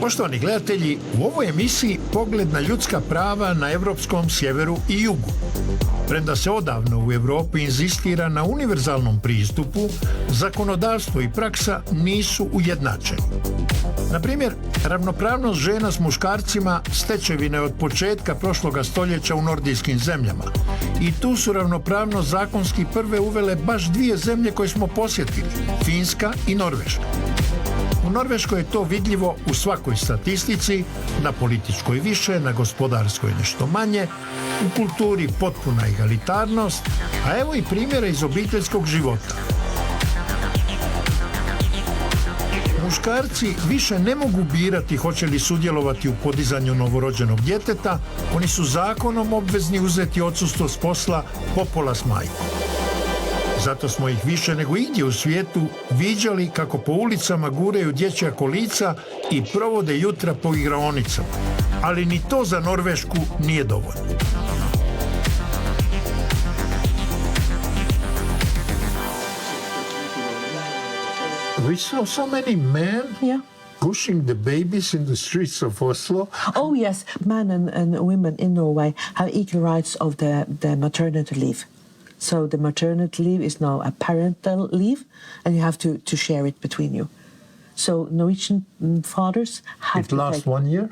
Poštovani gledatelji, u ovoj emisiji pogled na ljudska prava na evropskom sjeveru i jugu. Premda se odavno u Europi inzistira na univerzalnom pristupu, zakonodavstvo i praksa nisu ujednačeni. Na primjer, ravnopravnost žena s muškarcima stečevina je od početka prošloga stoljeća u nordijskim zemljama. I tu su ravnopravnost zakonski prve uvele baš dvije zemlje koje smo posjetili, Finska i Norveška. U Norveškoj je to vidljivo u svakoj statistici, na političkoj više, na gospodarskoj nešto manje, u kulturi potpuna egalitarnost, a evo i primjera iz obiteljskog života. Muškarci više ne mogu birati hoće li sudjelovati u podizanju novorođenog djeteta, oni su zakonom obvezni uzeti odsustvo s posla popola s majkom. Zato smo ih više nego igdje u svijetu viđali kako po ulicama guraju dječja kolica i provode jutra po igraonicama. Ali ni to za Norvešku nije dovoljno. We saw so many men pushing the babies in the streets of Oslo. Oh yes, men and women in Norway have equal rights of the maternity leave. So the maternity leave is now a parental leave, and you have to share it between you. So Norwegian fathers have it lasts 1 year?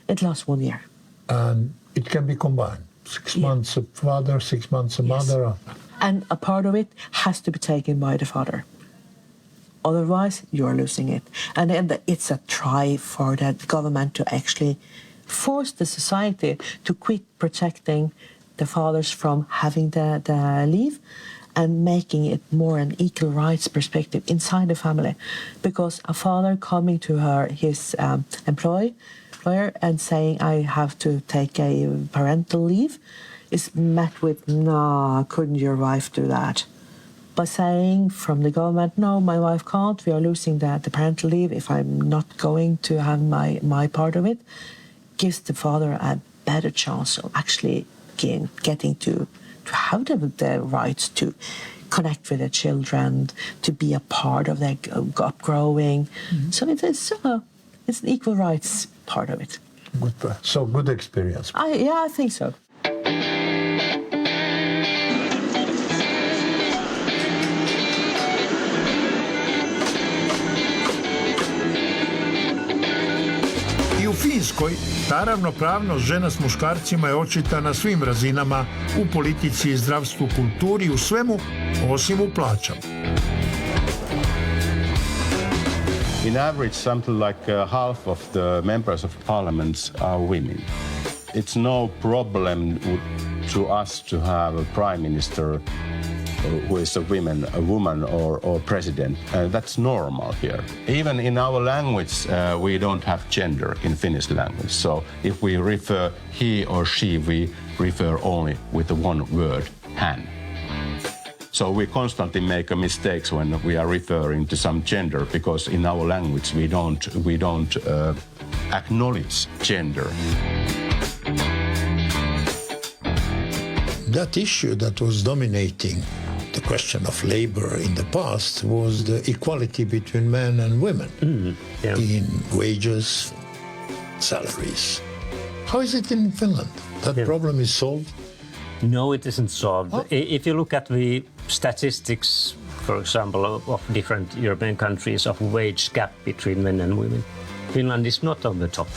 It lasts 1 year. And it can be combined. 6 months of father, 6 months of mother. And a part of it has to be taken by the father. Otherwise, you're losing it. And it's a try for the government to actually force the society to quit protecting the fathers from having the leave and making it more an equal rights perspective inside the family. Because a father coming to his employer and saying, I have to take a parental leave, is met with, no, couldn't your wife do that? By saying from the government, no, my wife can't, we are losing the parental leave if I'm not going to have my part of it, gives the father a better chance of actually getting to have the rights to connect with the children, to be a part of their upgrowing. Mm-hmm. So it's an equal rights part of it. Good experience. I think so. U Finskoj ta ravnopravnost žena s muškarcima je očita na svim razinama, u politici, zdravstvu, kulturi, u svemu, osim u plaćama. In average, something like half of the members of parliaments are women. It's no problem to us to have a prime minister who is a woman or president. That's normal here. Even in our language, we don't have gender in Finnish language. So if we refer he or she, we refer only with the one word, hän. So we constantly make mistakes when we are referring to some gender because in our language we don't acknowledge gender. That issue that was dominating the question of labor in the past was the equality between men and women in wages, salaries. How is it in Finland? That problem is solved? No, it isn't solved. If you look at the statistics, for example, of different European countries of wage gap between men and women, Finland is not on the top.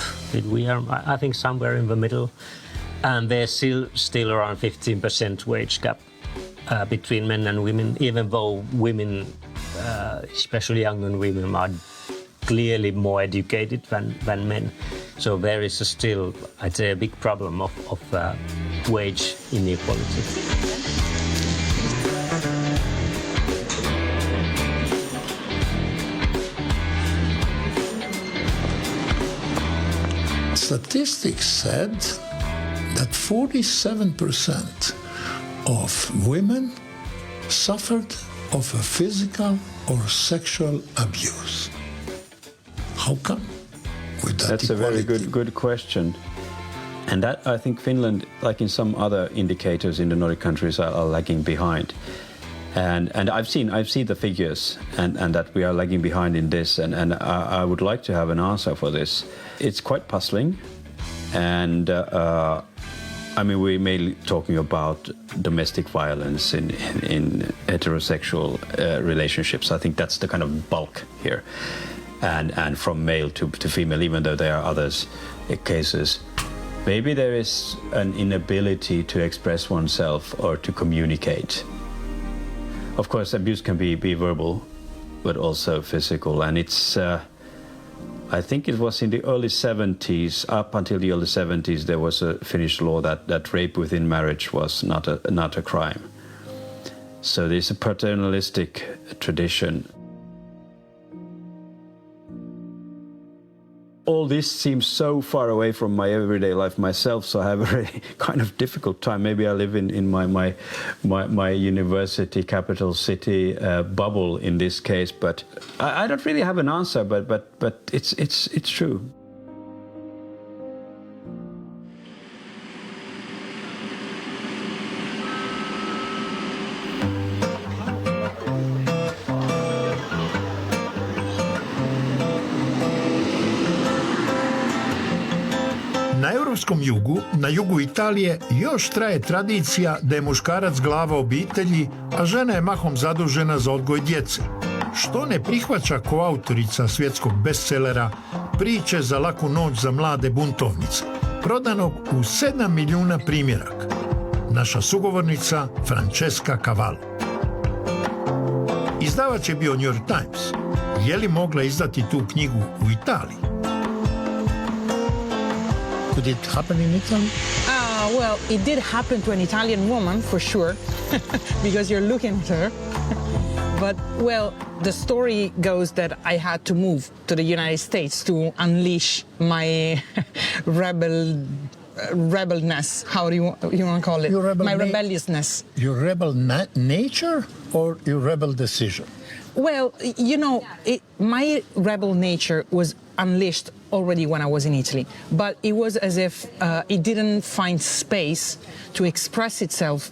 We are, I think, somewhere in the middle, and there's still around 15% wage gap between men and women, even though women, especially younger women, are clearly more educated than men. So there is still, I'd say, a big problem of wage inequality. Statistics said that 47% of women suffered of a physical or sexual abuse. How come? With that That's equality? a very good question. And that, I think Finland, like in some other indicators in the Nordic countries, are lagging behind. And I've seen the figures and that we are lagging behind in this, and I would like to have an answer for this. It's quite puzzling, and I mean, we're mainly talking about domestic violence in heterosexual relationships. I think that's the kind of bulk here, and from male to female, even though there are others cases. Maybe there is an inability to express oneself or to communicate. Of course, abuse can be verbal, but also physical. And it's, I think it was in the early 70s, up until the early 70s, there was a Finnish law that rape within marriage was not a crime. So there's a paternalistic tradition. All this seems so far away from my everyday life myself, so I have a very kind of difficult time. Maybe I live in my university capital city bubble in this case, but I don't really have an answer. But it's true. Na europskom jugu, na jugu Italije, još traje tradicija da je muškarac glava obitelji, a žena je mahom zadužena za odgoj djece. Što ne prihvaća koautorica svjetskog bestsellera Priče za laku noć za mlade buntovnice, prodanog u 7 milijuna primjeraka. Naša sugovornica Francesca Cavallo. Izdavač je bio New York Times. Je li mogla izdati tu knjigu u Italiji? Could it happen in Italy? Well, it did happen to an Italian woman, for sure, because you're looking at her. But, well, the story goes that I had to move to the United States to unleash my rebelness. How do you want to call it? My rebelliousness. Your rebel nature or your rebel decision? Well, you know, my rebel nature was unleashed already when I was in Italy, but it was as if it didn't find space to express itself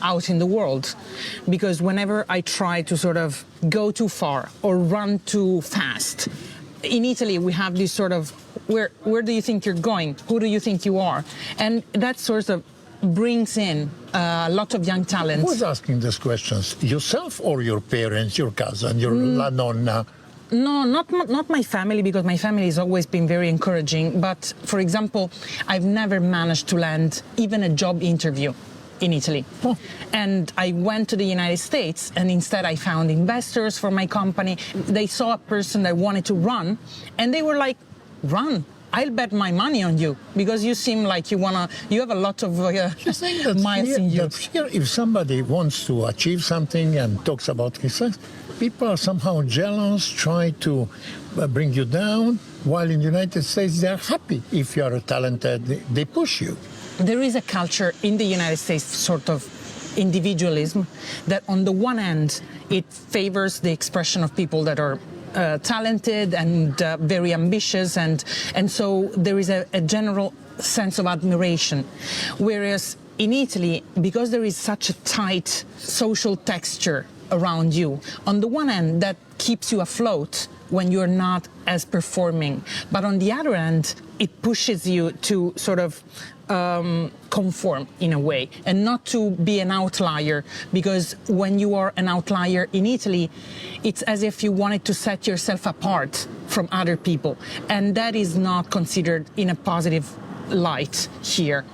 out in the world, because whenever I try to sort of go too far or run too fast, in Italy we have this sort of where do you think you're going? Who do you think you are? And that sort of brings in a lot of young talent. Who's asking these questions? Yourself or your parents, your cousin, your la nonna? No, not my family, because my family has always been very encouraging. But, for example, I've never managed to land even a job interview in Italy. Oh. And I went to the United States, and instead I found investors for my company. They saw a person that wanted to run, and they were like, run. I'll bet my money on you, because you seem like you have a lot of miles in you. Here, if somebody wants to achieve something and talks about his success, people are somehow jealous, try to bring you down, while in the United States they are happy. If you are talented, they push you. There is a culture in the United States, sort of individualism, that on the one hand, it favors the expression of people that are talented and very ambitious, and so there is a general sense of admiration. Whereas in Italy, because there is such a tight social texture around you, on the one hand that keeps you afloat, when you're not as performing. But on the other hand, it pushes you to sort of conform in a way and not to be an outlier, because when you are an outlier in Italy, it's as if you wanted to set yourself apart from other people, and that is not considered in a positive light here.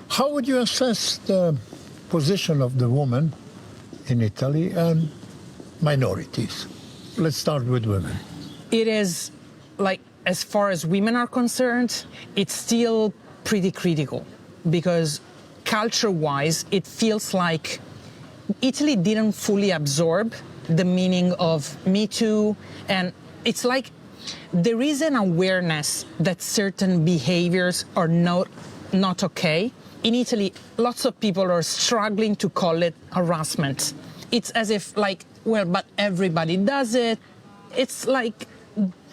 How would you assess the position of the woman in Italy and minorities? Let's start with women. It is like, as far as women are concerned, it's still pretty critical, because culture-wise, it feels like Italy didn't fully absorb the meaning of Me Too, and it's like there is an awareness that certain behaviors are not okay. In Italy, lots of people are struggling to call it harassment. It's as if like, well, but everybody does it. It's like,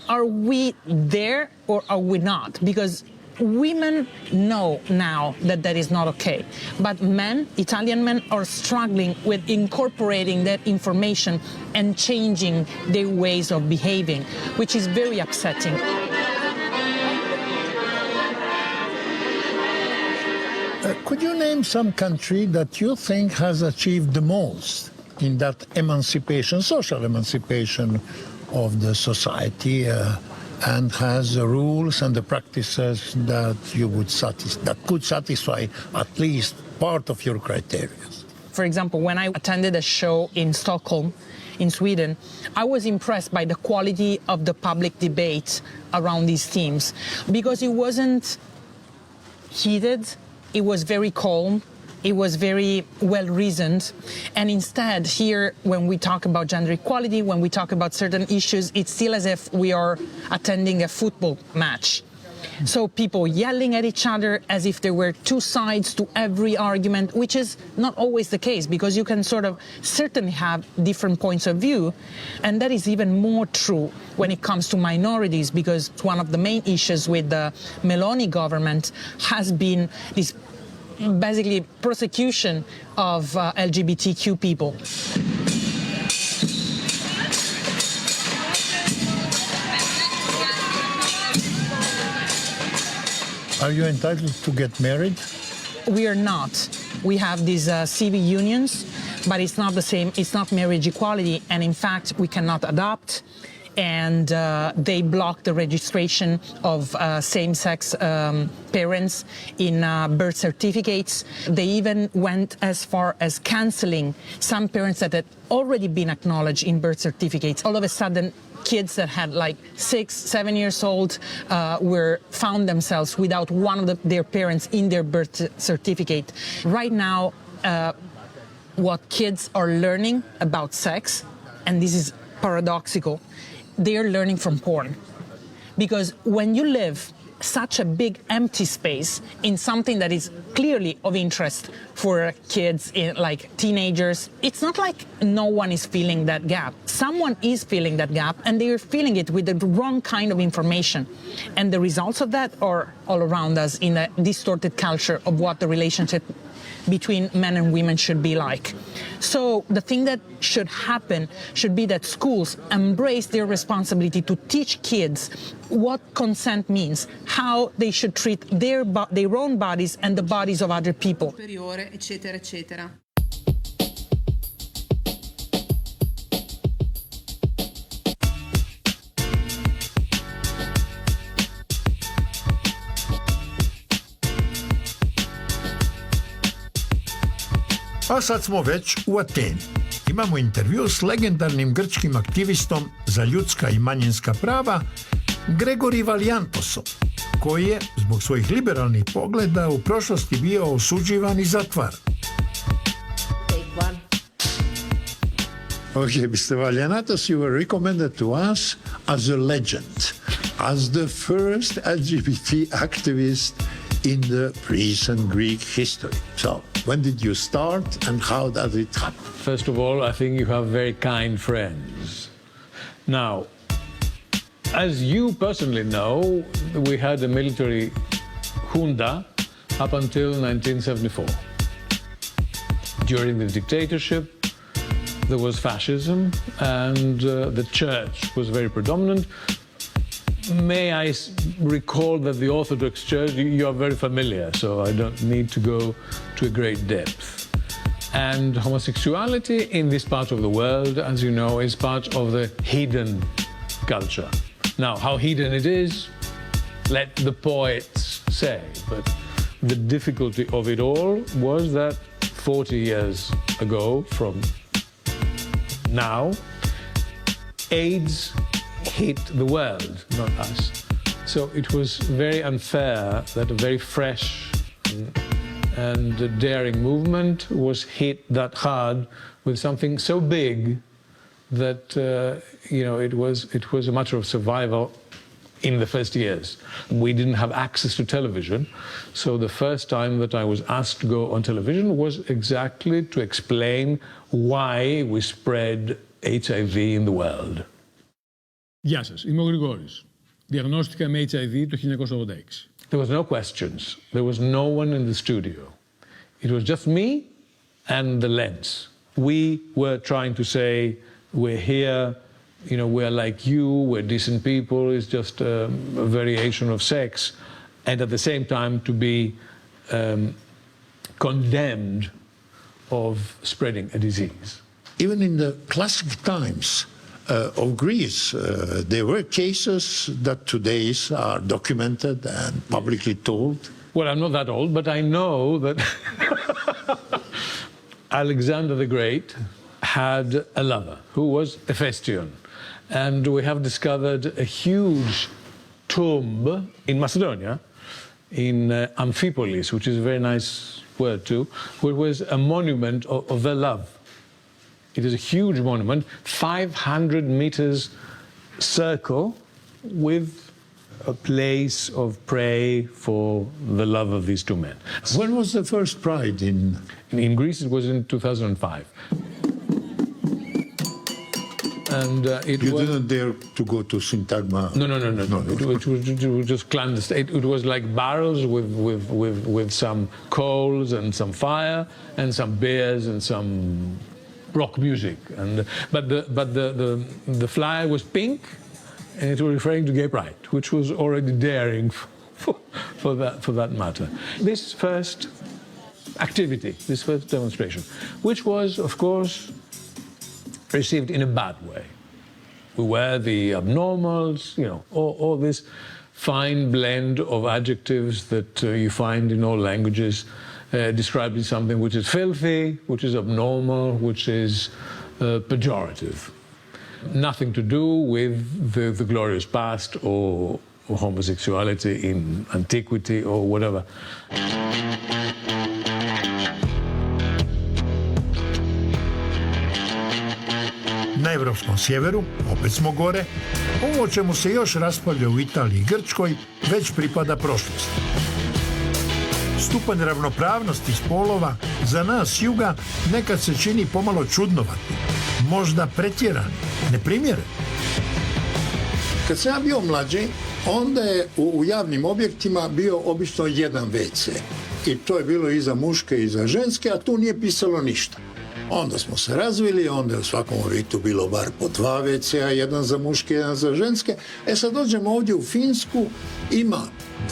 are we there or are we not? Because women know now that that is not okay. But men, Italian men, are struggling with incorporating that information and changing their ways of behaving, which is very upsetting. Could you name some country that you think has achieved the most in that emancipation, social emancipation of the society, and has the rules and the practices that you would that could satisfy at least part of your criteria? For example, when I attended a show in Stockholm, in Sweden, I was impressed by the quality of the public debate around these themes, because it wasn't heated, it was very calm, it was very well reasoned, and instead here, when we talk about gender equality, when we talk about certain issues, it's still as if we are attending a football match. So people yelling at each other as if there were two sides to every argument, which is not always the case, because you can sort of certainly have different points of view, and that is even more true when it comes to minorities, because one of the main issues with the Meloni government has been this basically persecution of LGBTQ people. Are you entitled to get married? We are not. We have these civil unions, but it's not the same. It's not marriage equality, and in fact, we cannot adopt. And they block the registration of same-sex parents in birth certificates. They even went as far as canceling some parents that had already been acknowledged in birth certificates. All of a sudden, kids that had like 6, 7 years old found themselves without one of their parents in their birth certificate. Right now, what kids are learning about sex, and this is paradoxical, they are learning from porn. Because when you live such a big empty space in something that is clearly of interest for kids, like teenagers, it's not like no one is feeling that gap. Someone is feeling that gap, and they are feeling it with the wrong kind of information. And the results of that are all around us in a distorted culture of what the relationship between men and women should be like. So the thing that should happen should be that schools embrace their responsibility to teach kids what consent means, how they should treat their own bodies and the bodies of other people. Eccetera, eccetera. A sad smo već u Ateni. Imamo intervju s legendarnim grčkim aktivistom za ljudska i manjinska prava Gregory Valianatosom, koji je zbog svojih liberalnih pogleda u prošlosti bio osuđivan i zatvaran. Okay, Mr. Valianatos, you were recommended to us as a legend, as the first LGBT activist in the recent Greek history. So, when did you start and how does it happen? First of all, I think you have very kind friends. Now, as you personally know, we had a military junta up until 1974. During the dictatorship, there was fascism, and the church was very predominant. May I recall that the Orthodox Church, you are very familiar, so I don't need to go to a great depth. And homosexuality in this part of the world, as you know, is part of the hidden culture. Now, how hidden it is, let the poets say, but the difficulty of it all was that 40 years ago from now, AIDS hit the world, not us. So it was very unfair that a very fresh and daring movement was hit that hard with something so big that it was a matter of survival in the first years. We didn't have access to television, so the first time that I was asked to go on television was exactly to explain why we spread HIV in the world. Γεια σας, είμαι ο Γρηγόρης. Διαγνώστηκα με HIV το 1986. There was no questions. There was no one in the studio. It was just me and the lens. We were trying to say, we're here, we're like you, we're decent people, it's just a variation of sex, and at the same time to be condemned of spreading a disease. Even in the classic times of Greece, there were cases that today are documented and publicly told. Well, I'm not that old, but I know that Alexander the Great had a lover who was Hephaestion. And we have discovered a huge tomb in Macedonia, in Amphipolis, which is a very nice word too, where was a monument of their love. It is a huge monument, 500 meters circle with a place of prayer for the love of these two men. When was the first Pride in Greece? It was in 2005. And you didn't dare to go to Syntagma? No. It was just clandestine. It was like barrels with some coals and some fire and some beers and some rock music. But the flyer was pink, and it was referring to gay pride, which was already daring for that matter. This first activity, this first demonstration, which was, of course, received in a bad way. We were the abnormals, all this fine blend of adjectives that you find in all languages, describing something which is filthy, which is abnormal, which is pejorative. Nothing to do with the glorious past or homosexuality in antiquity or whatever. Na evropskom sjeveru, opet smo gore, ovo o čemu se još raspravlja u Italiji i Grčkoj već pripada prošlosti. Stupanj ravnopravnosti spolova za nas s juga nekad se čini pomalo čudnovati, možda pretjeran, neprimjeren. Kad sam ja bio mlađi, onda je u javnim objektima bio obično jedan WC. I to je bilo i za muške i za ženske, a tu nije pisalo ništa. Onda smo se razvili, onda je u svakom objektu bilo bar po 2 WC-a, jedan za muške, jedan za ženske. Sad dođemo ovdje u Finsku, ima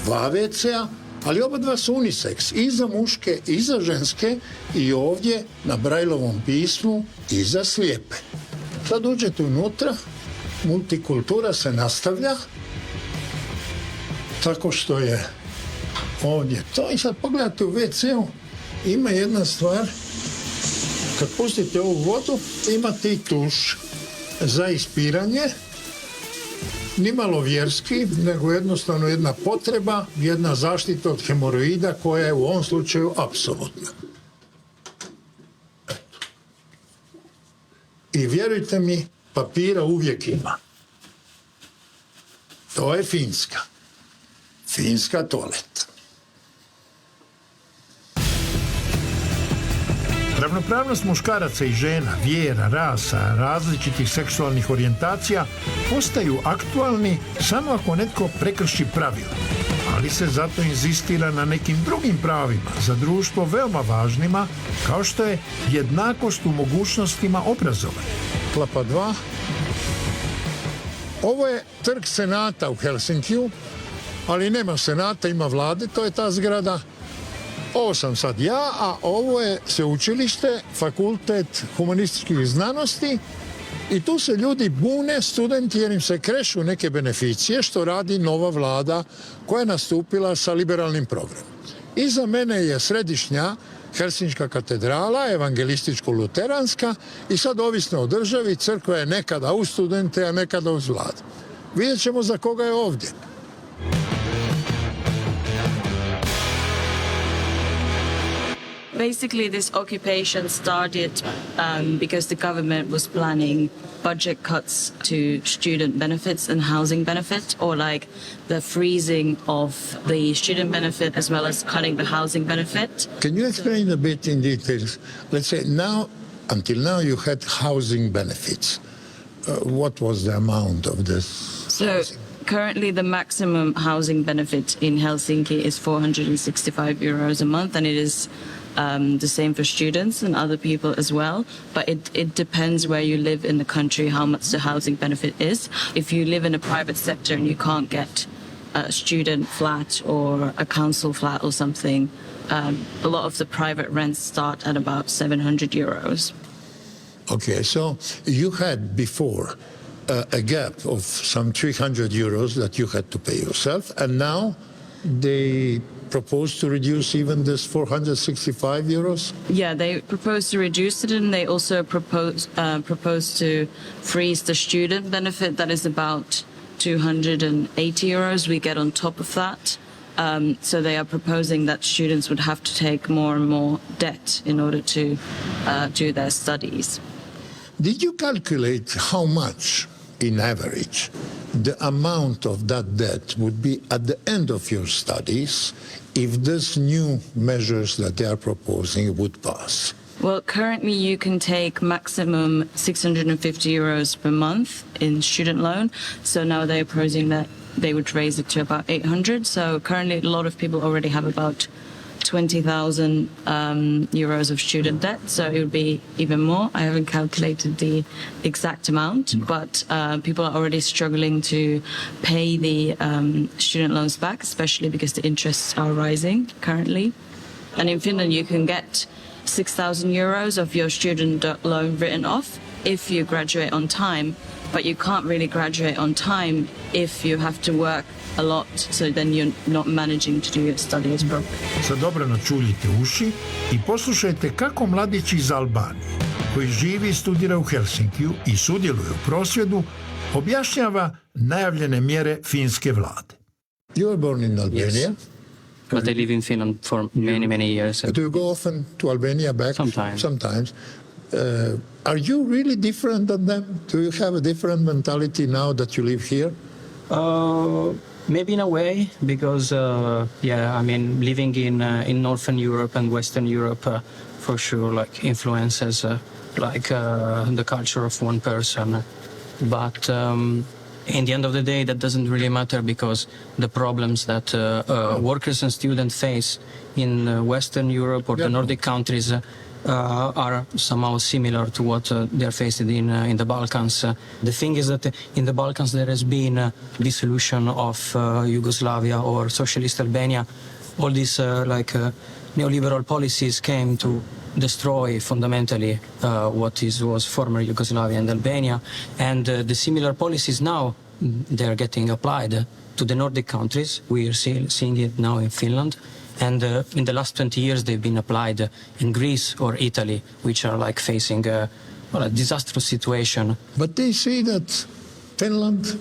2 WC-a, ali oba dva su unisex, i za muške i za ženske, i ovdje na Brajlovom pismu i za slijepe. Sad uđete unutra, multikultura se nastavlja, tako što je ovdje to. I sad pogledajte u WC-u, ima jedna stvar, kad pustite ovu vodu, imate i tuš za ispiranje, nimalo vjerski, nego jednostavno jedna potreba, jedna zaštita od hemoroida koja je u ovom slučaju apsolutna. I vjerujte mi, papira uvijek ima. To je Finska. Finska toalet. Ravnopravnost muškaraca i žena, vjera, rasa, različitih seksualnih orijentacija postaju aktualni samo ako netko prekrši pravila. ali se zato inzistira na nekim drugim pravima za društvo veoma važnima, kao što je jednakost u mogućnostima obrazovanja. Klapa 2. Ovo je trg senata u Helsinkiju, ali nema senata, ima vlade, to je ta zgrada. Ovo sam sad ja, a ovo je sveučilište, fakultet humanističkih znanosti i tu se ljudi bune, studenti, jer im se krešu neke beneficije što radi nova vlada koja je nastupila sa liberalnim programom. Iza mene je središnja Helsinška katedrala, evangelističko-luteranska i sad ovisno o državi, crkva je nekada uz studente, a nekada uz vladu. Vidjet ćemo za koga je ovdje. Basically, this occupation started because the government was planning budget cuts to student benefits and housing benefit, or like the freezing of the student benefit as well as cutting the housing benefit. Can you explain a bit in details? Let's say now, until now you had housing benefits. What was the amount of this? So currently the maximum housing benefit in Helsinki is 465 euros a month, and it is the same for students and other people as well, but it depends where you live in the country how much the housing benefit is. If you live in a private sector and you can't get a student flat or a council flat or something, a lot of the private rents start at about 700 euros. Okay, so you had before a gap of some 300 euros that you had to pay yourself, and now they propose to reduce even this 465 euros? Yeah, they propose to reduce it, and they also propose to freeze the student benefit. That is about 280 euros we get on top of that. So they are proposing that students would have to take more and more debt in order to do their studies. Did you calculate how much, in average, the amount of that debt would be at the end of your studies if these new measures that they are proposing would pass? Well, currently you can take maximum 650 euros per month in student loan. So now they're proposing that they would raise it to about 800. So currently a lot of people already have about 20,000 euros of student debt, so it would be even more. I haven't calculated the exact amount, but people are already struggling to pay the student loans back, especially because the interests are rising currently. And in Finland, you can get 6,000 euros of your student loan written off if you graduate on time, but you can't really graduate on time if you have to work a lot, so then you're not managing to do your studies properly. Sad dobro načuljite uši i poslušajte kako mladić iz Albanije, koji živi i studira u Helsinkiju i sudjeluje u prosvjedu, objašnjava najavljene mjere finske vlade. You were born in Albania? Yes. But I live in Finland for many years. Do you go often to Albania back? Sometimes. Sometimes. Are you really different than them? Do you have a different mentality now that you live here? Maybe in a way, because I mean, living in Northern Europe and Western Europe, for sure, like influences the culture of one person. But in the end of the day, that doesn't really matter, because the problems that workers and students face in Western Europe or the Nordic countries are somehow similar to what they're facing in the Balkans. The thing is that in the Balkans there has been a dissolution of Yugoslavia or socialist Albania. All these neoliberal policies came to destroy fundamentally what was former Yugoslavia and Albania, and the similar policies now they're getting applied to the Nordic countries. We are seeing it now in Finland. And in the last 20 years, they've been applied in Greece or Italy, which are facing a disastrous situation. But they say that Finland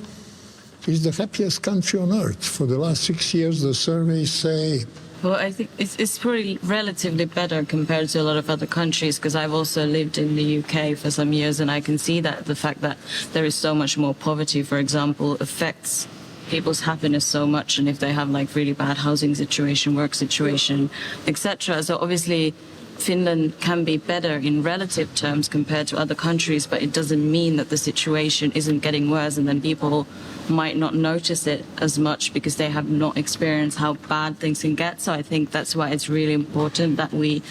is the happiest country on earth. For the last 6 years, the surveys say... Well, I think it's pretty relatively better compared to a lot of other countries, because I've also lived in the UK for some years, and I can see that the fact that there is so much more poverty, for example, affects people's happiness so much, and if they have really bad housing situation, work situation, etc. So obviously Finland can be better in relative terms compared to other countries, but it doesn't mean that the situation isn't getting worse, and then people might not notice it as much because they have not experienced how bad things can get. So I think that's why it's really important that we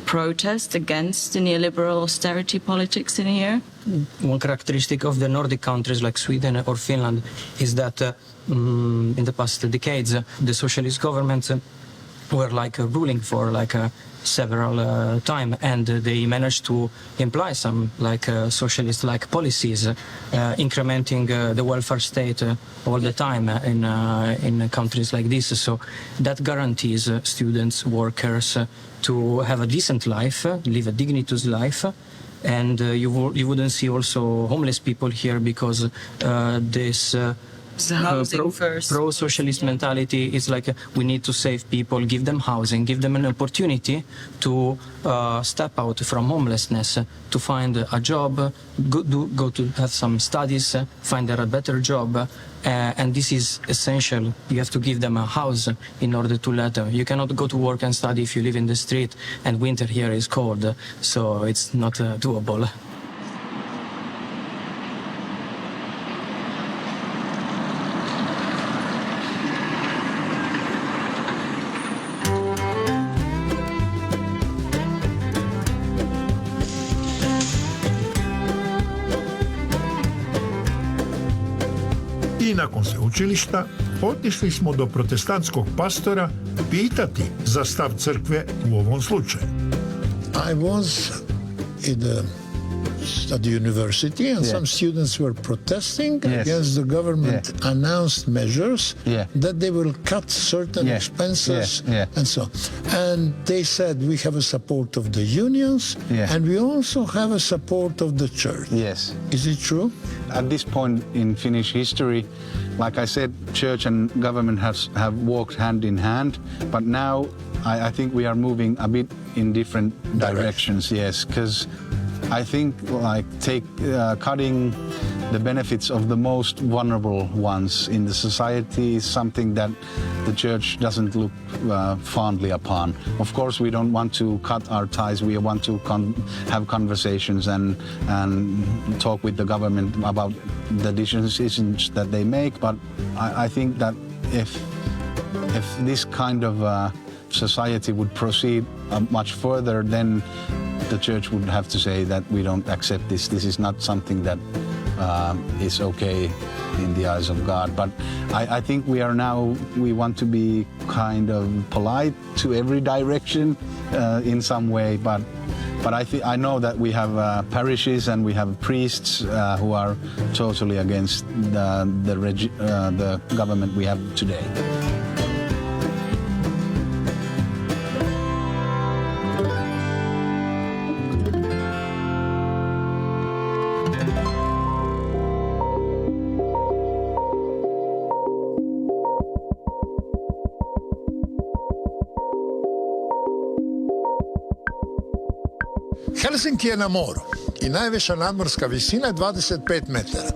protest against the neoliberal austerity politics in here. One characteristic of the Nordic countries like Sweden or Finland is that in the past decades, the socialist governments were ruling for several time, and they managed to imply some socialist policies, incrementing the welfare state all the time in countries like this. So that guarantees students, workers to have a decent life, live a dignitous life. And you wouldn't see also homeless people here because this pro-socialist mentality is we need to save people, give them housing, give them an opportunity to step out from homelessness, to find a job, go to have some studies, find a better job. And this is essential. You have to give them a house in order to let them. You cannot go to work and study if you live in the street, and winter here is cold, so it's not doable. I nakon sveučilišta otišli smo do protestantskog pastora pitati za stav crkve u ovom slučaju. I was at the university, and some students were protesting against the government announced measures that they will cut certain expenses and so on. And they said we have a support of the unions and we also have a support of the church. Yes. Is it true? At this point in Finnish history, like I said, church and government have walked hand in hand, but now I think we are moving a bit in different directions, yes, because I think cutting the benefits of the most vulnerable ones in the society is something that the church doesn't look fondly upon. Of course, we don't want to cut our ties. We want to have conversations and talk with the government about the decisions that they make. But I think that if this kind of society would proceed much further, then the church would have to say that we don't accept this. This is not something that is okay in the eyes of God. But I think we want to be kind of polite to every direction in some way. But I know that we have parishes and we have priests who are totally against the government we have today. Helsinki je na moru i najviša nadmorska visina je 25 metara.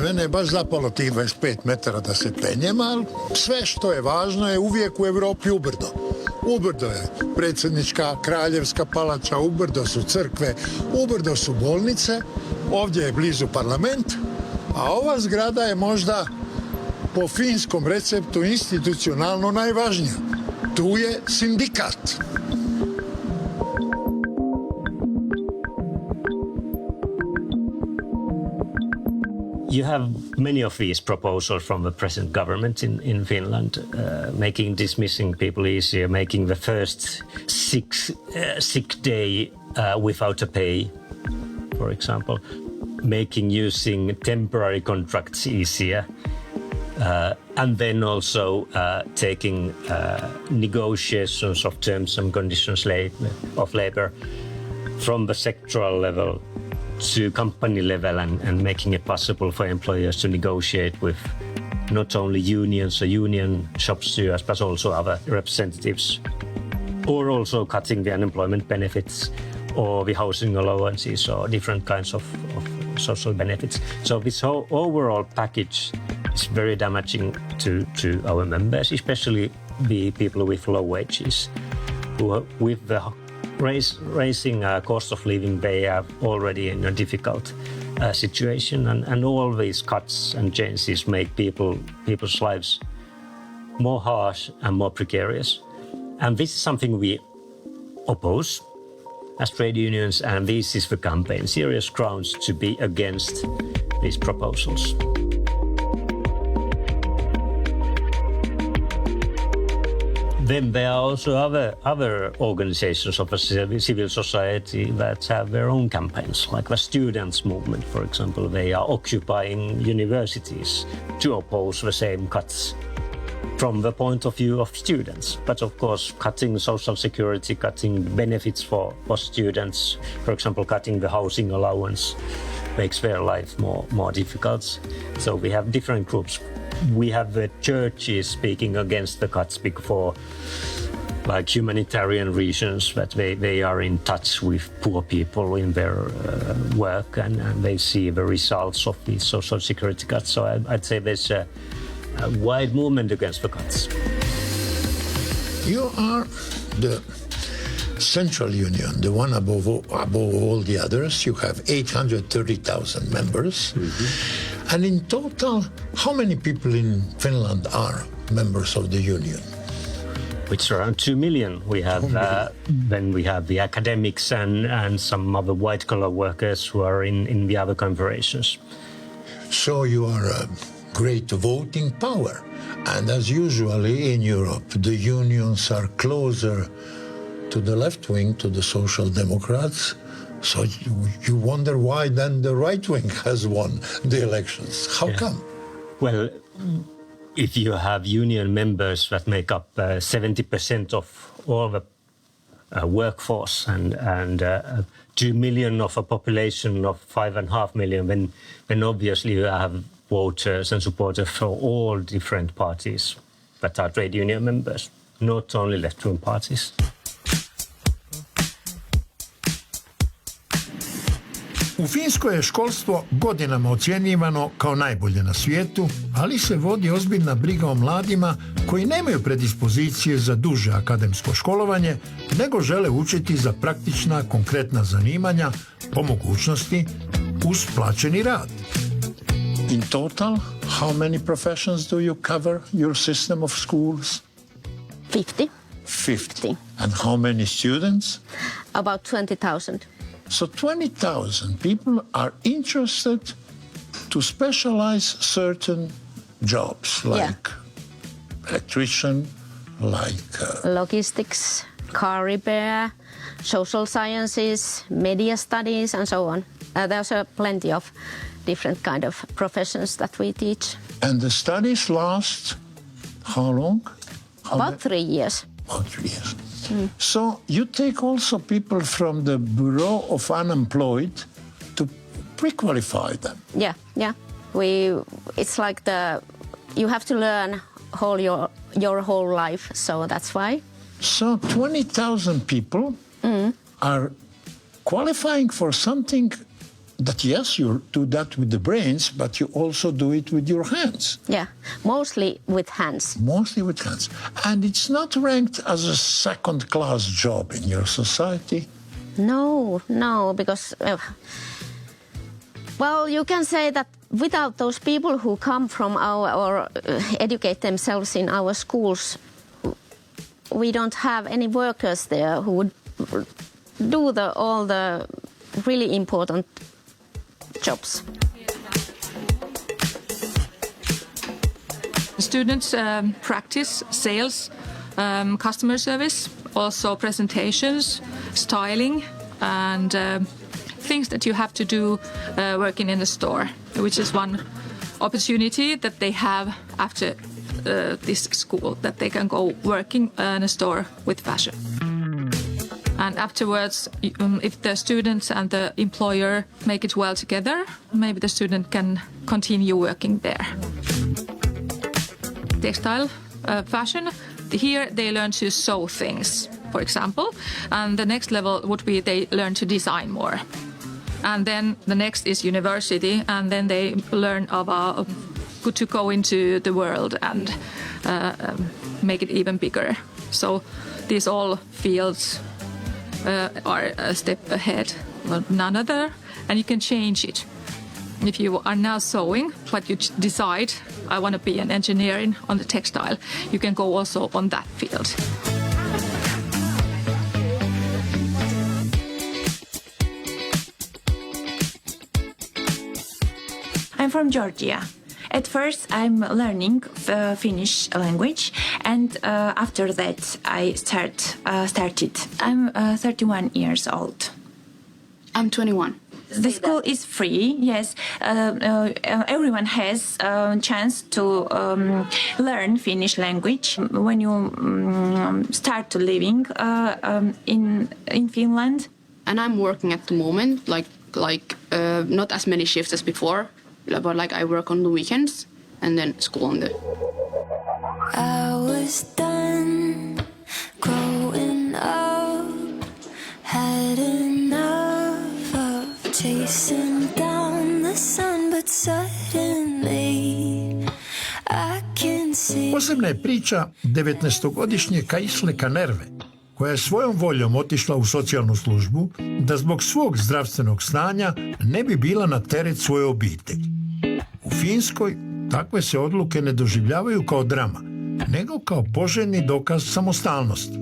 Mene je baš zapalo tih 25 metara da se penjem, ali sve što je važno je uvijek u Evropi ubrdo. Ubrdo je predsjednička, kraljevska palača, ubrdo su crkve, ubrdo su bolnice, ovdje je blizu parlament, a ova zgrada je možda po finskom receptu institucionalno najvažnija. Tu je sindikat. You have many of these proposals from the present government in Finland, making dismissing people easier, making the first sick day without a pay, for example, making using temporary contracts easier, and then also taking negotiations of terms and conditions of labor from the sectoral level to company level and making it possible for employers to negotiate with not only unions or union shop stewards, but also other representatives, or also cutting the unemployment benefits or the housing allowances or different kinds of social benefits. So this whole overall package is very damaging to our members, especially the people with low wages, who with the raising cost of living, they are already in a difficult situation, and all these cuts and changes make people's lives more harsh and more precarious. And this is something we oppose as trade unions, and this is the campaign, serious grounds to be against these proposals. Then there are also other organizations of a civil society that have their own campaigns, like the students' movement, for example. They are occupying universities to oppose the same cuts from the point of view of students. But of course, cutting social security, cutting benefits for students, for example, cutting the housing allowance, makes their life more difficult. So we have different groups. We have the churches speaking against the cuts for like humanitarian reasons, that they are in touch with poor people in their work and they see the results of these social security cuts. So I'd say there's a wide movement against the cuts. You are the Central Union, the one above all the others. You have 830,000 members. Mm-hmm. And in total, how many people in Finland are members of the union? It's around 2 million. We have then we have the academics and some other white-collar workers who are in the other confederations. So you are a great voting power. And as usually in Europe, the unions are closer to the left wing, to the Social Democrats. So you wonder why then the right wing has won the elections. How come? Well, if you have union members that make up 70% of all the workforce and 2 million of a population of 5.5 million, then obviously you have voters and supporters for all different parties that are trade union members, not only left-wing parties. U Finskoj je školstvo godinama ocjenjivano kao najbolje na svijetu, ali se vodi ozbiljna briga o mladima koji nemaju predispozicije za duže akademsko školovanje, nego žele učiti za praktična, konkretna zanimanja, po mogućnosti uz plaćeni rad. In total, how many professions do you cover your system of schools? 50. 50. And how many students? About 20,000. So 20,000 people are interested to specialize certain jobs, like electrician, like logistics, car repair, social sciences, media studies, and so on. There's plenty of different kind of professions that we teach. And the studies last how long? About 3 years. About 3 years. So you take also people from the Bureau of Unemployed to pre-qualify them. Yeah. It's like you have to learn your whole life, so that's why. So 20,000 people are qualifying for something that, yes, you do that with the brains, but you also do it with your hands. Yeah, mostly with hands. Mostly with hands. And it's not ranked as a second-class job in your society? No, because, well, you can say that without those people who come from or educate themselves in our schools, we don't have any workers there who would do all the really important jobs. Students practice sales, customer service, also presentations, styling, and things that you have to do working in the store, which is one opportunity that they have after this school, that they can go working in a store with fashion. And afterwards, if the students and the employer make it well together, maybe the student can continue working there. Textile fashion, here they learn to sew things, for example, and the next level would be they learn to design more. And then the next is university, and then they learn about good to go into the world and make it even bigger. So these all fields are a step ahead of none other, and you can change it if you are now sewing, but you decide, I want to be an engineer on the textile, you can go also on that field. I'm from Georgia. At first, I'm learning Finnish language, and after that, I started. I'm 31 years old. I'm 21. The school is free, yes. Everyone has a chance to learn Finnish language. When you start to living in Finland. And I'm working at the moment, not as many shifts as before, but like I work on the weekends and then school on the... I was done growing up, had enough of chasing down the sun, but suddenly I can see... Posebna je priča 19-godišnje Kaisle Kanerve, koja je svojom voljom otišla u socijalnu službu da zbog svog zdravstvenog stanja ne bi bila na teret svoje obitelji. U Finskoj takve se odluke ne doživljavaju kao drama, nego kao poželjni dokaz samostalnosti.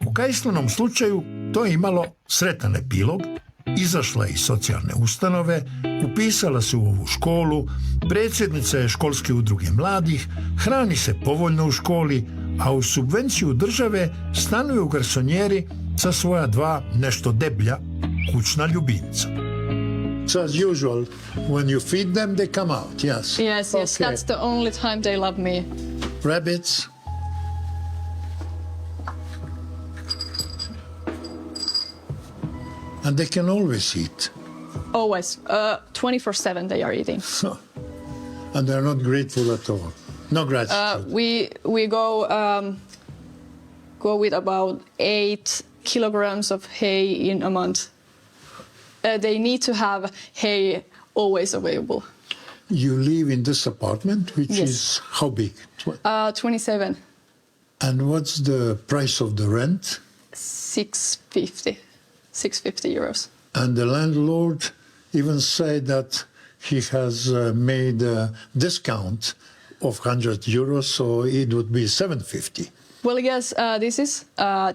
U Kaislenom slučaju to je imalo sretan epilog, izašla je iz socijalne ustanove, upisala se u ovu školu, predsjednica je školske udruge mladih, hrani se povoljno u školi, a uz subvenciju države stanuje u garsonjeri sa svoja 2 nešto deblja kućna ljubimca. So as usual, when you feed them, they come out, yes? Yes, okay. That's the only time they love me. Rabbits? And they can always eat. Always. 24/7 they are eating. And they're not grateful at all. No gratitude. We go with about 8 kilograms of hay in a month. They need to have hay always available. You live in this apartment, which is how big? 27. And what's the price of the rent? 650 euros. And the landlord even said that he has made a discount of 100 euros, so it would be 750. Well, yes, this is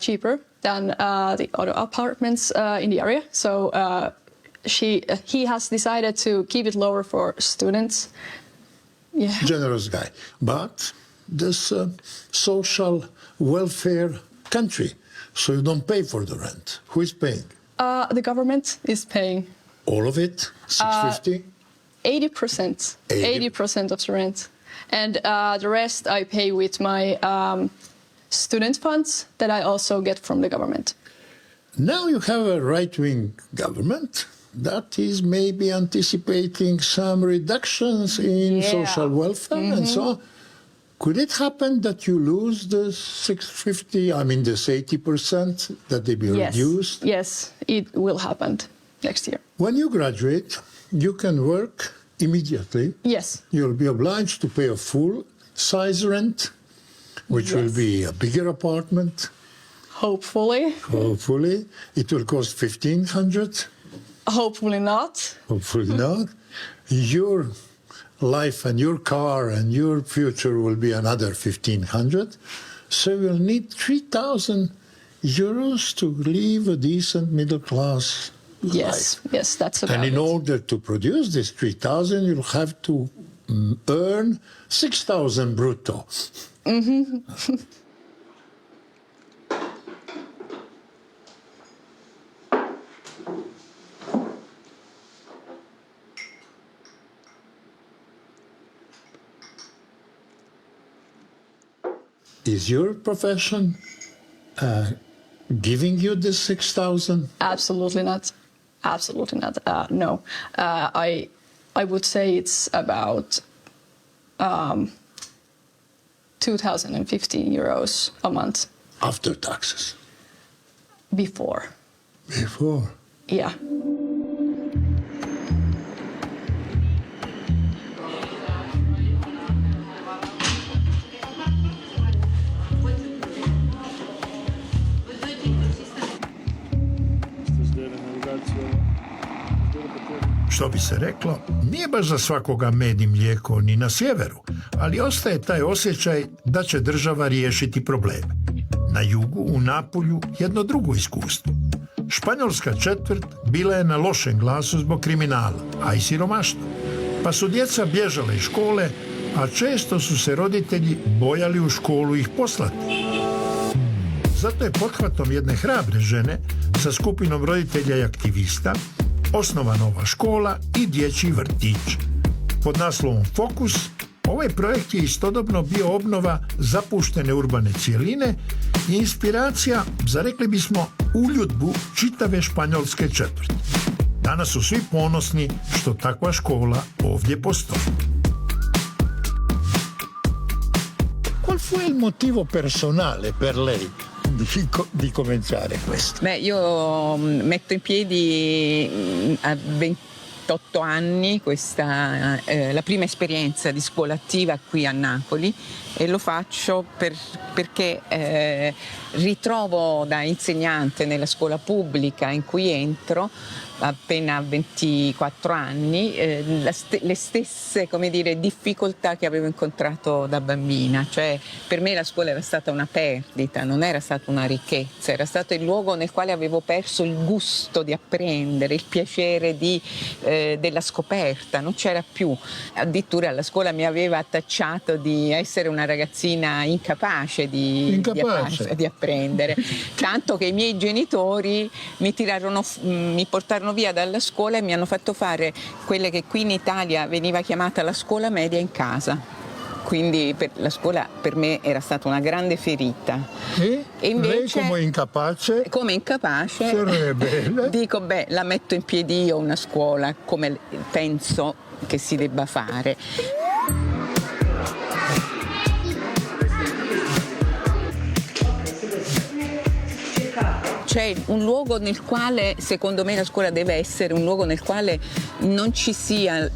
cheaper than the other apartments in the area. So he has decided to keep it lower for students. Yeah. Generous guy. But this social welfare country, so you don't pay for the rent. Who is paying? The government is paying. All of it? 650? 80%. 80% of the rent. And the rest I pay with my student funds that I also get from the government. Now you have a right-wing government that is maybe anticipating some reductions in social welfare and so on. Could it happen that you lose the 650, this 80% that they be reduced? Yes, it will happen next year. When you graduate, you can work immediately. Yes. You'll be obliged to pay a full-size rent, which will be a bigger apartment. Hopefully. Hopefully. It will cost 1,500. Hopefully not. Hopefully not. Your life and your car and your future will be another 1,500. So you'll need 3,000 euros to live a decent middle-class life. Yes, that's about And in order to produce this 3,000, you'll have to earn 6,000 brutto. Mm-hmm. Is your profession giving you this 6,000? Absolutely not. Absolutely not. No. I would say it's about 2,015 euros a month. After taxes? Before. Before? Yeah. Što bi se reklo, nije baš za svakoga med i mlijeko ni na sjeveru, ali ostaje taj osjećaj da će država riješiti probleme. Na jugu, u Napulju, jedno drugo iskustvo. Španjolska četvrt bila je na lošem glasu zbog kriminala, a i siromaštva. Pa su djeca bježale iz škole, a često su se roditelji bojali u školu ih poslati. Zato je pothvatom jedne hrabre žene sa skupinom roditelja i aktivista osnovana ova škola i dječji vrtić. Pod naslovom Fokus, ovaj projekt je istodobno bio obnova zapuštene urbane cijeline i inspiracija za, rekli bismo, uljudbu čitave španjolske četvrti. Danas su svi ponosni što takva škola ovdje postoji. Qual fu il motivo personale per lei di cominciare questo? Beh, io metto in piedi a 28 anni questa la prima esperienza di scuola attiva qui a Napoli e lo faccio perché ritrovo da insegnante nella scuola pubblica in cui entro appena 24 anni le stesse, come dire, difficoltà che avevo incontrato da bambina. Cioè, per me la scuola era stata una perdita, non era stata una ricchezza, era stato il luogo nel quale avevo perso il gusto di apprendere, il piacere della scoperta, non c'era più. Addirittura la scuola mi aveva tacciato di essere una ragazzina incapace di apprendere, tanto che i miei genitori mi portarono via dalla scuola e mi hanno fatto fare quelle che qui in Italia veniva chiamata la scuola media in casa. Quindi la scuola per me era stata una grande ferita. E invece, lei come incapace dico, la metto in piedi io una scuola come penso che si debba fare. C'è un luogo nel quale, secondo me, la scuola deve essere un luogo nel quale non ci siano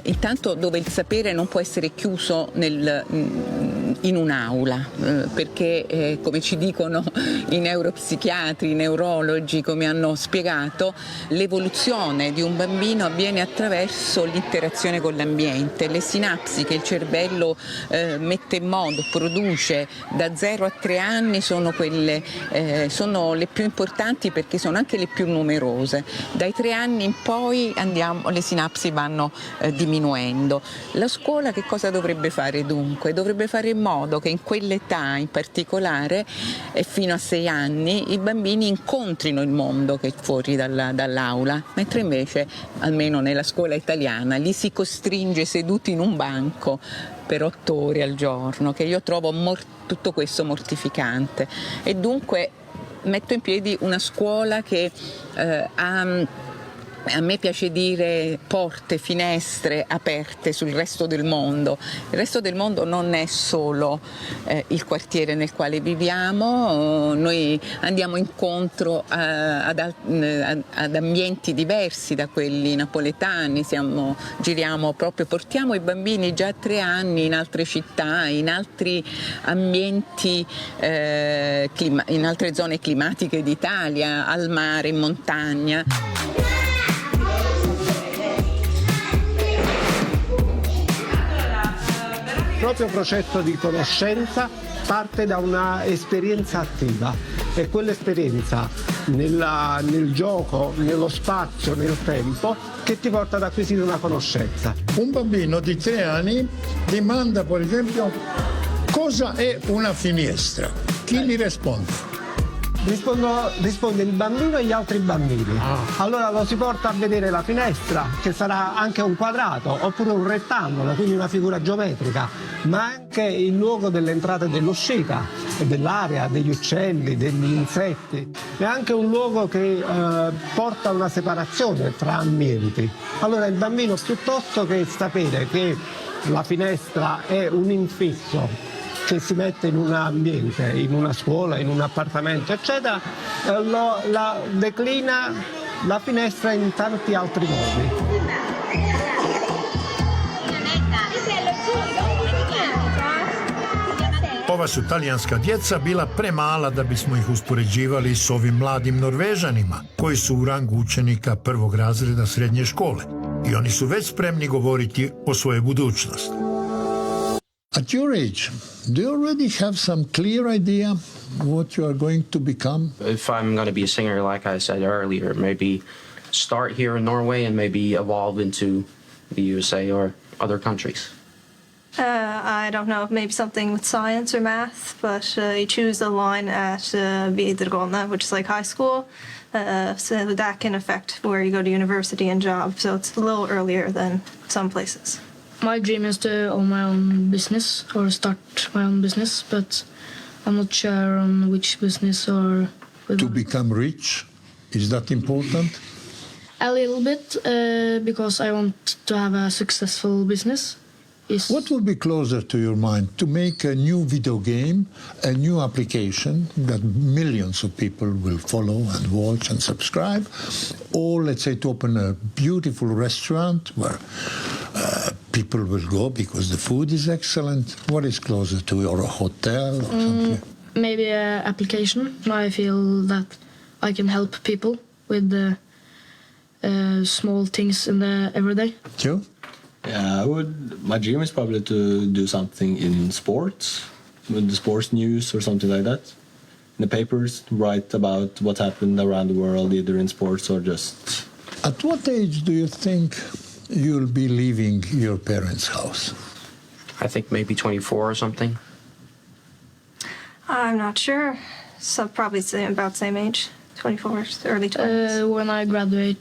intanto dove il sapere non può essere chiuso in un'aula, perché come ci dicono i neuropsichiatri, i neurologi, come hanno spiegato, l'evoluzione di un bambino avviene attraverso l'interazione con l'ambiente. Le sinapsi che il cervello mette in moto, produce da 0 a 3 anni sono le più importanti perché sono anche le più numerose. Dai 3 anni in poi le sinapsi vanno diminuendo. La scuola che cosa dovrebbe fare dunque? Dovrebbe fare in modo che in quell'età in particolare, fino a 6 anni, i bambini incontrino il mondo che è fuori dall'aula, mentre invece, almeno nella scuola italiana, li si costringe seduti in un banco per 8 ore al giorno, che io trovo tutto questo mortificante. E dunque metto in piedi una scuola che a me piace dire porte, finestre aperte sul resto del mondo. Il resto del mondo non è solo il quartiere nel quale viviamo, noi andiamo incontro ad ambienti diversi da quelli napoletani, portiamo i bambini già a 3 anni in altre città, in altri ambienti, in altre zone climatiche d'Italia, al mare, in montagna. Il proprio processo di conoscenza parte da una esperienza attiva e quell'esperienza nel gioco, nello spazio, nel tempo che ti porta ad acquisire una conoscenza. Un bambino di 3 anni domanda, per esempio, cosa è una finestra? Chi gli risponde? Risponde il bambino e gli altri bambini. Allora lo si porta a vedere la finestra, che sarà anche un quadrato oppure un rettangolo, quindi una figura geometrica, ma anche il luogo dell'entrata e dell'uscita, dell'aria, degli uccelli, degli insetti. È anche un luogo che porta a una separazione tra ambienti. Allora il bambino, piuttosto che sapere che la finestra è un infisso che si mette in un ambiente, in una scuola, in un appartamento, eccetera, la declina la finestra in tanti altri modi. Ova su talijanska djeca bila premala da bismo ih uspoređivali s ovim mladim Norvežanima, koji su u rangu učenika prvog razreda srednje škole. I oni su već spremni govoriti o svojoj budućnosti. At your age, do you already have some clear idea what you are going to become? If I'm going to be a singer, like I said earlier, maybe start here in Norway and maybe evolve into the USA or other countries. I don't know, maybe something with science or math, but you choose a line at videregående, which is like high school, so that can affect where you go to university and job, so it's a little earlier than some places. My dream is to own my own business or start my own business, but I'm not sure on which business or... To become rich, is that important? A little bit, because I want to have a successful business. What would be closer to your mind? To make a new video game, a new application that millions of people will follow and watch and subscribe, or let's say to open a beautiful restaurant where people will go because the food is excellent? What is closer to you, or a hotel or something? Maybe an application. I feel that I can help people with the small things in the everyday. You? Yeah, my dream is probably to do something in sports, with the sports news or something like that. In the papers, write about what happened around the world, either in sports or just... At what age do you think you'll be leaving your parents' house? I think maybe 24 or something. I'm not sure, so probably about same age, 24, early 20s. When I graduate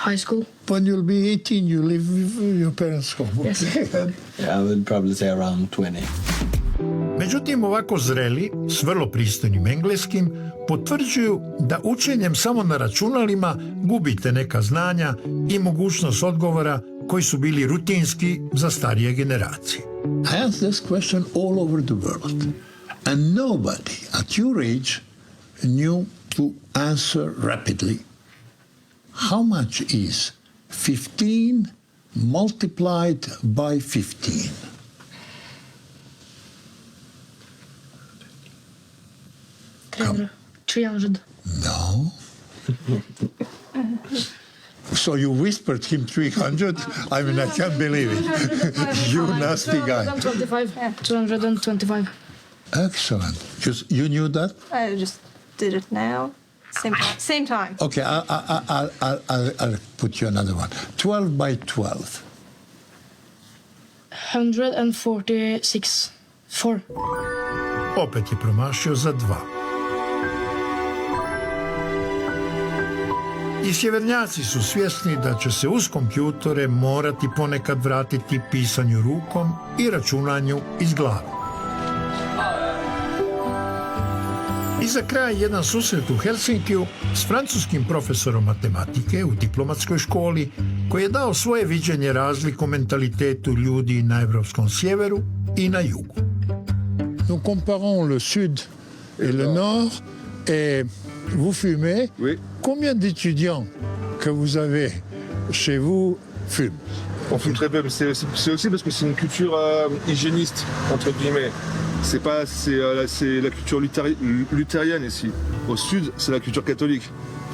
high school. When you'll be 18, you leave your parents' home. Yes. Yeah, I would probably say around 20. Međutim, ovako zreli, s vrlo pristojnim engleskim, potvrđuju da učenjem samo na računalima gubite neka znanja i mogućnost odgovora koji su bili rutinski za starije generacije. I ask this question all over the world, and nobody at your age knew to answer rapidly. How much is 15 multiplied by 15? $300. No. So you whispered him 300? I mean, I can't believe it. You nasty guy. 225. Excellent. You knew that? I just did it now. Same time. Okay, I'll put you another one. 12 by 12. 146. 4. Opet je promašio za 2. I sjevernjaci su svjesni da će se uz kompjutore morati ponekad vratiti pisanju rukom i računanju iz glave. I za kraj jedan susret u Helsinkiju s francuskim profesorom matematike u diplomatskoj školi koji je dao svoje viđenje razliku mentalitetu ljudi na evropskom sjeveru i na jugu. Nous comparons le sud et le nord et vous fumez. Oui. Combien d'étudiants que vous avez chez vous fument? On fume très peu, mais c'est aussi parce que c'est une culture hygiéniste, entre guillemets. C'est la culture luthérienne ici. Au sud, c'est la culture catholique.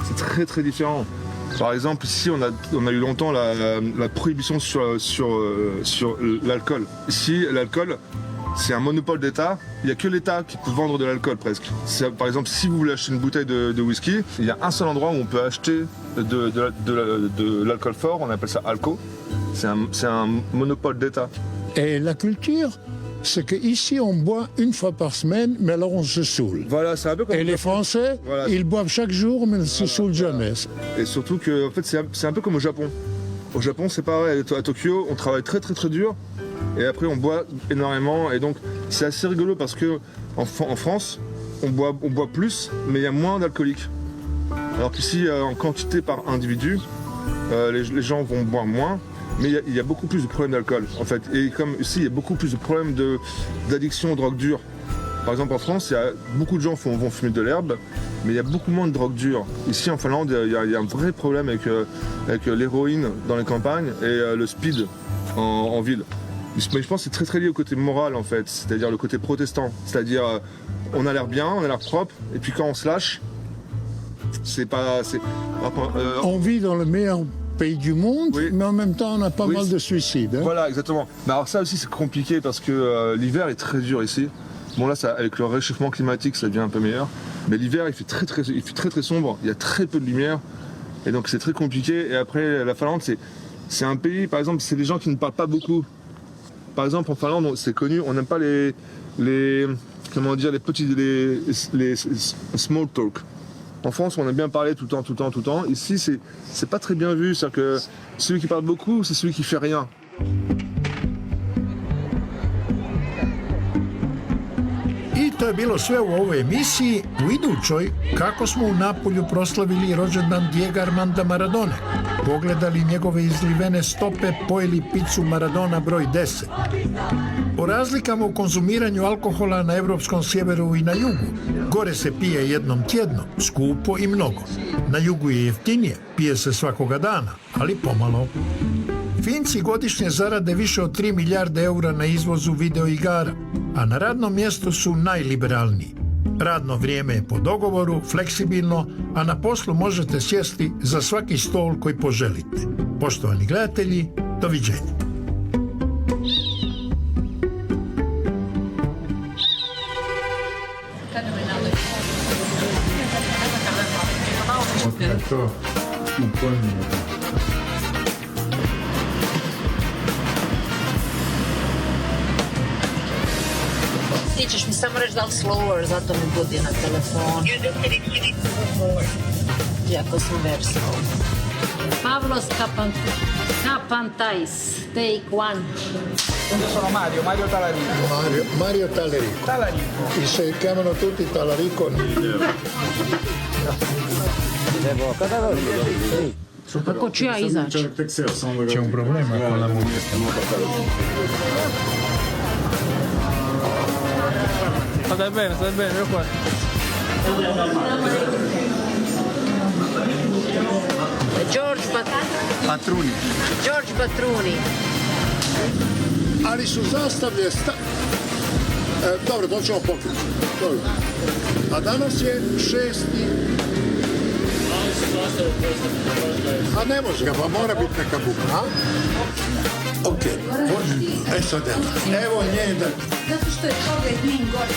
C'est très très différent. Par exemple, ici, on a eu longtemps la prohibition sur l'alcool. Ici, l'alcool, c'est un monopole d'État. Il n'y a que l'État qui peut vendre de l'alcool presque. Par exemple, si vous voulez acheter une bouteille de whisky, il y a un seul endroit où on peut acheter de l'alcool fort, on appelle ça alco. C'est un monopole d'État. Et la culture, c'est qu'ici on boit une fois par semaine, mais alors on se saoule. Voilà, c'est un peu comme... Et les Français, voilà, ils boivent chaque jour, mais ne se saoulent jamais. Et surtout que, en fait, c'est un peu comme au Japon. Au Japon, c'est pareil. À Tokyo, on travaille très très très dur. Et après, on boit énormément. Et donc, c'est assez rigolo parce que en France, on boit plus, mais il y a moins d'alcooliques. Alors qu'ici, en quantité par individu, les gens vont boire moins. Mais il y a beaucoup plus de problèmes d'alcool, en fait. Et comme ici, il y a beaucoup plus de problèmes d'addiction aux drogues dures. Par exemple, en France, beaucoup de gens vont fumer de l'herbe, mais il y a beaucoup moins de drogues dures. Ici, en Finlande, il y a un vrai problème avec l'héroïne dans les campagnes et le speed en ville. Mais je pense que c'est très très lié au côté moral en fait, c'est-à-dire le côté protestant. C'est-à-dire on a l'air bien, on a l'air propre, et puis quand on se lâche, c'est pas... On vit dans le meilleur pays du monde, oui. Mais en même temps on a pas mal de suicides. Hein. Voilà, exactement. Mais alors ça aussi c'est compliqué parce que l'hiver est très dur ici. Bon là, ça, avec le réchauffement climatique, ça devient un peu meilleur. Mais l'hiver, il fait très sombre, il y a très peu de lumière. Et donc c'est très compliqué. Et après, la Finlande, c'est un pays, par exemple, c'est des gens qui ne parlent pas beaucoup. Par exemple, en Finlande, c'est connu, on n'aime pas les small talk. En France, on aime bien parler tout le temps. Ici, c'est pas très bien vu. C'est-à-dire que celui qui parle beaucoup, c'est celui qui fait rien. I to je bilo sve u ovoj emisiji. U idućoj, kako smo u Napolju proslavili rođendan Diego Armanda Maradone, pogledali njegove izlivene stope, pojeli picu Maradona broj 10. O razlikama u konzumiranju alkohola na evropskom sjeveru i na jugu. Gore se pije jednom tjedno, skupo i mnogo. Na jugu je jeftinije, pije se svakoga dana, ali pomalo. Finci godišnje zarade više od 3 milijarde eura na izvozu videoigara, a na radnom mjestu su najliberalniji. Radno vrijeme je po dogovoru, fleksibilno, a na poslu možete sjesti za svaki stol koji poželite. Poštovani gledatelji, doviđenja. Ti ćeš mi samo reći da li slower, zato mi budi na telefonu. Jako sam versao. Pavlos Kapantais, take one. Io sono Mario Talarico. Mario Talarico. I se chiamano tutti Talarico. Kako ću ja izaći? C'è un problema con la musica. Stai bene, io qua. George Patruni. Ali su zastavlje dobro, to ćemo pokriti. A danas je 6. A ne može ga, pa mora biti neka buka, a? Ok, sad evo nje da... Zato što je čovjek njim gore.